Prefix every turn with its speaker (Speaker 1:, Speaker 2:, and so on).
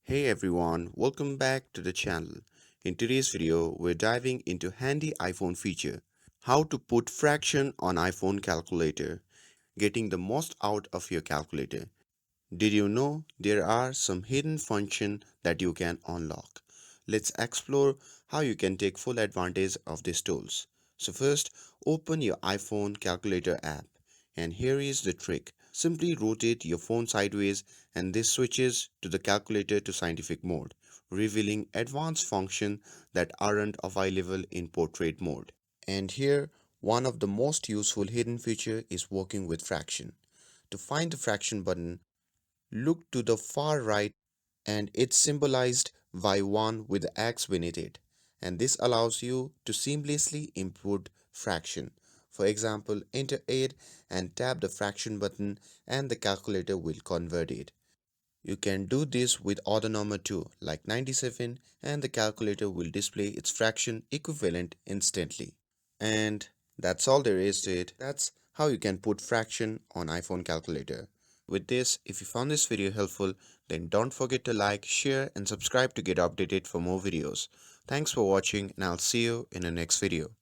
Speaker 1: Hey everyone, welcome back to the channel. In today's video, we're diving into handy iPhone feature, how to put fraction on iPhone calculator, getting the most out of your calculator. Did you know there are some hidden functions that you can unlock? Let's explore how you can take full advantage of these tools. So first, open your iPhone calculator app. And here is the trick. Simply rotate your phone sideways and this switches to the calculator to scientific mode, revealing advanced functions that aren't available in portrait mode. And here, one of the most useful hidden feature is working with fraction. To find the fraction button, look to the far right and it's symbolized by 1 with the x beneath it. And this allows you to seamlessly input fraction. For example, enter 8 and tap the fraction button and the calculator will convert it. You can do this with other number too, like 97, and the calculator will display its fraction equivalent instantly. And that's all there is to it. That's how you can put fraction on iPhone calculator. With this, if you found this video helpful, then don't forget to like, share and subscribe to get updated for more videos. Thanks for watching and I'll see you in the next video.